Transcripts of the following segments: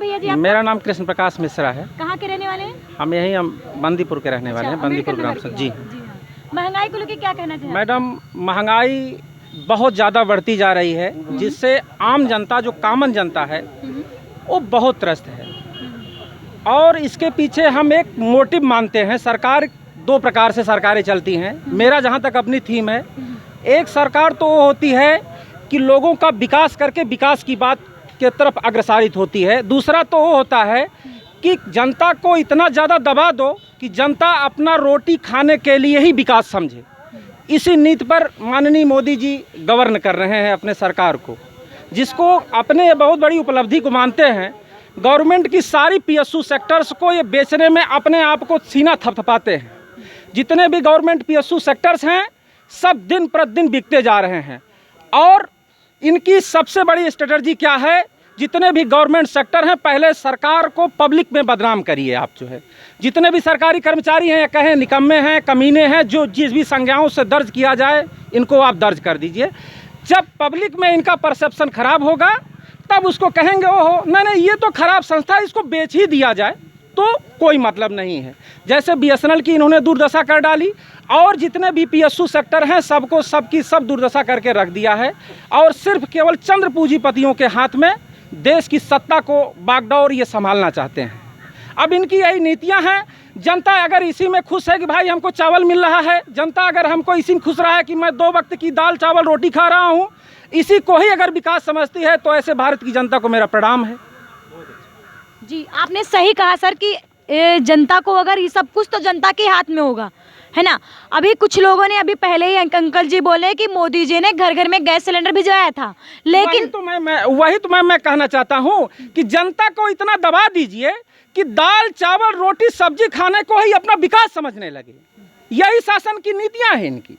भैया जी आपका? मेरा नाम कृष्ण प्रकाश मिश्रा है। कहाँ के रहने वाले हैं? हम बंदीपुर के रहने वाले हैं, बंदीपुर ग्राम से। जी हाँ। महंगाई को लेकर क्या कहना चाहिए? मैडम, महंगाई बहुत ज़्यादा बढ़ती जा रही है, जिससे आम जनता, जो कॉमन जनता है, वो बहुत त्रस्त है। और इसके पीछे हम एक मोटिव मानते हैं। सरकार दो प्रकार से सरकारें चलती हैं। मेरा जहाँ तक अपनी थीम है, एक सरकार तो वो होती है कि लोगों का विकास करके विकास की बात के तरफ अग्रसारित होती है। दूसरा तो वो होता है कि जनता को इतना ज़्यादा दबा दो कि जनता अपना रोटी खाने के लिए ही विकास समझे। इसी नीति पर माननीय मोदी जी गवर्न कर रहे हैं अपने सरकार को, जिसको अपने बहुत बड़ी उपलब्धि को मानते हैं। गवर्नमेंट की सारी पीएसयू सेक्टर्स को ये बेचने में अपने आप को सीना थपथपाते हैं। जितने भी गवर्नमेंट पीएसयू सेक्टर्स हैं, सब दिन प्रतिदिन बिकते जा रहे हैं। और इनकी सबसे बड़ी स्ट्रेटजी क्या है? जितने भी गवर्नमेंट सेक्टर हैं, पहले सरकार को पब्लिक में बदनाम करिए। आप जो है, जितने भी सरकारी कर्मचारी हैं, कहें निकम्मे हैं, कमीने हैं, जो जिस भी संज्ञाओं से दर्ज किया जाए, इनको आप दर्ज कर दीजिए। जब पब्लिक में इनका परसेप्शन खराब होगा, तब उसको कहेंगे ओहो नहीं, ये तो खराब संस्था है, इसको बेच ही दिया जाए, तो कोई मतलब नहीं है। जैसे बीएसएनएल की इन्होंने दुर्दशा कर डाली, और जितने भी पीएसयू सेक्टर हैं, सबको सब दुर्दशा करके रख दिया है। और सिर्फ केवल चंद्र पूंजीपतियों के हाथ में देश की सत्ता को बागडोर ये संभालना चाहते हैं। अब इनकी यही नीतियां हैं। जनता अगर इसी में खुश है कि भाई हमको चावल मिल रहा है, जनता अगर हमको इसी में खुश रहा है कि मैं 2 वक्त की दाल चावल रोटी खा रहा हूं, इसी को ही अगर विकास समझती है, तो ऐसे भारत की जनता को मेरा प्रणाम है। जी, आपने सही कहा सर कि जनता को अगर ये सब कुछ तो जनता के हाथ में होगा, है ना। अभी कुछ लोगों ने अभी पहले ही अंकल जी बोले कि मोदी जी ने घर घर में गैस सिलेंडर भिजवाया था, लेकिन वही तो मैं कहना चाहता हूँ कि जनता को इतना दबा दीजिए कि दाल चावल रोटी सब्जी खाने को ही अपना विकास समझने लगे। यही शासन की नीतियां हैं इनकी।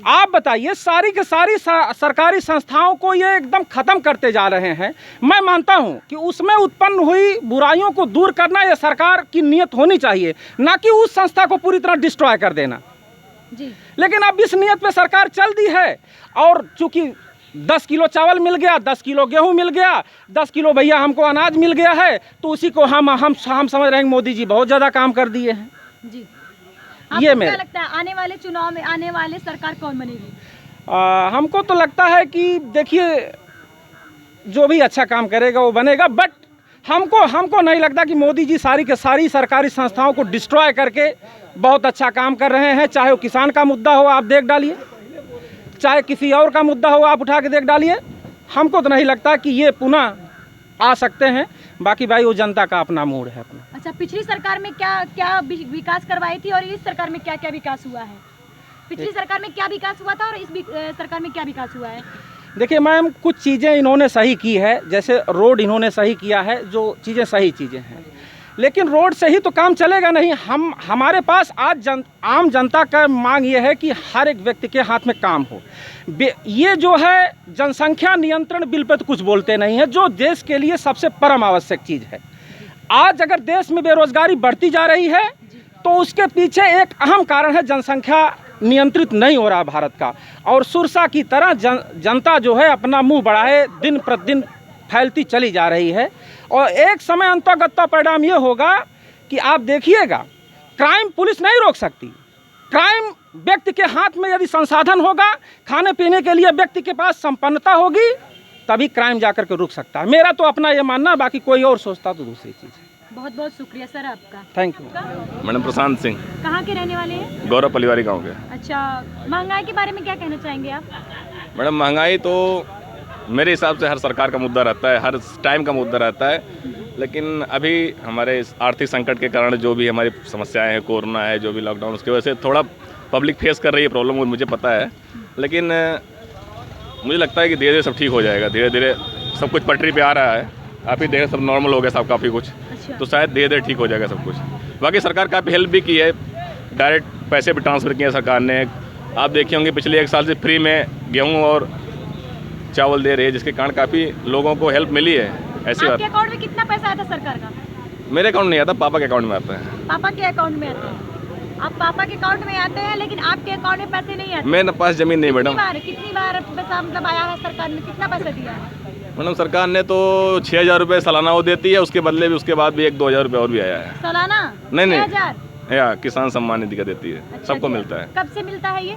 आप बताइए, सारी के सारी सरकारी संस्थाओं को ये एकदम खत्म करते जा रहे हैं। मैं मानता हूं कि उसमें उत्पन्न हुई बुराइयों को दूर करना ये सरकार की नियत होनी चाहिए, ना कि उस संस्था को पूरी तरह डिस्ट्रॉय कर देना जी। लेकिन अब इस नियत पे सरकार चल दी है। और चूंकि 10 किलो चावल मिल गया, 10 किलो गेहूं मिल गया, 10 किलो भैया हमको अनाज मिल गया है, तो उसी को हम समझ रहे हैं मोदी जी बहुत ज़्यादा काम कर दिए हैं जी। ये क्या लगता है आने वाले चुनाव में आने वाले सरकार कौन बनेगी? हमको तो लगता है कि देखिए, जो भी अच्छा काम करेगा वो बनेगा। बट हमको नहीं लगता कि मोदी जी सारी के सारी सरकारी संस्थाओं को डिस्ट्रॉय करके बहुत अच्छा काम कर रहे हैं। चाहे वो किसान का मुद्दा हो, आप देख डालिए, चाहे किसी और का मुद्दा हो, आप उठा के देख डालिए। हमको तो नहीं लगता कि ये पुनः आ सकते हैं। बाकी भाई वो जनता का अपना मूड है अपना। अच्छा, पिछली सरकार में क्या विकास करवाई थी और इस सरकार में क्या विकास हुआ है? पिछली सरकार में क्या विकास हुआ था और इस सरकार में क्या विकास हुआ है? देखिए मैम, कुछ चीज़ें इन्होंने सही की है, जैसे रोड इन्होंने सही किया है, जो चीज़ें सही चीज़ें हैं। लेकिन रोड से ही तो काम चलेगा नहीं। हमारे पास आज आम जनता का मांग ये है कि हर एक व्यक्ति के हाथ में काम हो। ये जो है जनसंख्या नियंत्रण बिल पे तो कुछ बोलते नहीं है, जो देश के लिए सबसे परम आवश्यक चीज़ है। आज अगर देश में बेरोजगारी बढ़ती जा रही है, तो उसके पीछे एक अहम कारण है जनसंख्या नियंत्रित नहीं हो रहा भारत का। और सुरसा की तरह जनता जो है अपना मुंह बढ़ाए दिन प्रतिदिन फैलती चली जा रही है। और एक समय अंतर्गत परिणाम ये होगा कि आप देखिएगा, क्राइम पुलिस नहीं रोक सकती। क्राइम व्यक्ति के हाथ में यदि संसाधन होगा, खाने पीने के लिए व्यक्ति के पास संपन्नता होगी, तभी क्राइम जाकर के रुक सकता है। मेरा तो अपना ये मानना, बाकी कोई और सोचता तो दूसरी चीज़ है। बहुत बहुत शुक्रिया सर आपका। Thank you. Madam Prashant Singh. कहाँ के रहने वाले हैं? गौरव परिवारी गांव के। अच्छा, महंगाई के बारे में क्या कहना चाहेंगे आप? मैडम, महंगाई तो मेरे हिसाब से हर सरकार का मुद्दा रहता है, हर टाइम का मुद्दा रहता है। लेकिन अभी हमारे इस आर्थिक संकट के कारण जो भी हमारी समस्याएं हैं, कोरोना है, जो भी लॉकडाउन, उसकी वजह से थोड़ा पब्लिक फेस कर रही है प्रॉब्लम, मुझे पता है। लेकिन मुझे लगता है कि धीरे धीरे सब ठीक हो जाएगा। धीरे धीरे सब कुछ पटरी पे आ रहा है। काफ़ी देर सब नॉर्मल हो गया सब, काफ़ी कुछ। अच्छा। तो शायद धीरे धीरे ठीक हो जाएगा सब कुछ। बाकी सरकार काफ़ी हेल्प भी की है, डायरेक्ट पैसे भी ट्रांसफ़र किए सरकार ने। आप देखे होंगे पिछले 1 साल से फ्री में गेहूँ और चावल दे रहे हैं, जिसके कारण काफ़ी लोगों को हेल्प मिली है। ऐसी बात। आपके अकाउंट में कितना पैसा आता सरकार का? मेरे अकाउंट नहीं आता, पापा के अकाउंट में आता है। पापा के अकाउंट में आता है। आप पापा के अकाउंट में आते हैं, लेकिन आपके अकाउंट में पैसे नहीं आते। मेरे पास ज़मीन नहीं मैडम। कितनी बार पैसा मतलब आया है सरकार ने? कितना पैसा दिया है? मैडम सरकार ने तो 6,000 रुपये सालाना वो देती है, उसके बदले भी उसके बाद भी 1-2 हज़ार रुपये और भी आया है। सालाना नहीं 6,000? या किसान सम्मान निधि का देती है, अच्छा, सबको अच्छा। मिलता है। कब से मिलता है ये?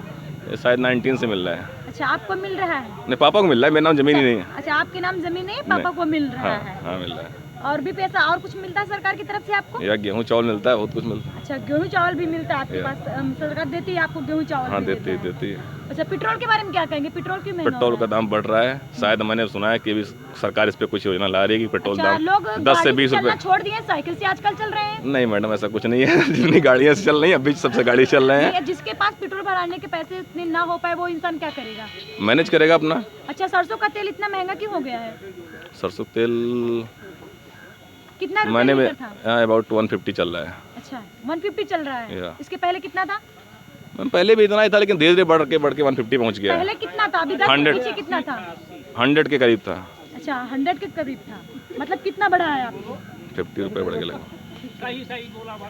ये शायद 19 से मिल रहा है। अच्छा, आपको मिल रहा है? नहीं, पापा को मिल रहा है, मेरा नाम जमीन ही नहीं है। अच्छा, आपके नाम जमीन नहीं है, पापा नहीं। को मिल रहा हाँ है। हाँ मिल रहा है। और भी पैसा और कुछ मिलता है सरकार की तरफ से आपको? या गेहूँ चावल मिलता है, बहुत कुछ मिलता है। अच्छा, गेहूं चावल भी मिलता है आपके या। पास? सरकार देती है आपको गेहूं चावल? हाँ भी देती है देता है। देती है। अच्छा, पेट्रोल के बारे में क्या कहेंगे? पेट्रोल क्यों महंगा पेट्रोल हो का रहा है? दाम बढ़ रहा है, शायद मैंने सुना है कि अभी सरकार इस पे कुछ योजना ला रही है कि पेट्रोल अच्छा, दाम लोग 10 से गाड़ी 20 चलना रुपये। छोड़ दिए, साइकिल से आजकल चल रहे हैं। नहीं मैडम ऐसा कुछ नहीं है। जितनी गाड़ियाँ चल रही हैं अभी सबसे गाड़ी चल रहे हैं। नहीं, जिसके पास पेट्रोल भराने के पैसे इतने ना हो पाए वो इंसान क्या करेगा? मैनेज करेगा अपना। अच्छा, सरसों का तेल इतना महंगा क्यों हो गया है? सरसों तेल कितना मैंने रुपए में लीटर था? अबाउट 150 चल रहा है। अच्छा, 150 चल रहा है। या। इसके पहले कितना था? मैम पहले भी इतना ही था, लेकिन धीरे धीरे बढ़ के 150 पहुँच गया है। पहले कितना था? अभी 10 के 100 पीछे कितना था? 100 के करीब था। अच्छा, 100 के करीब था। मतलब कितना बढ़ा है आपको? 50 रुपये बढ़ गया लगा।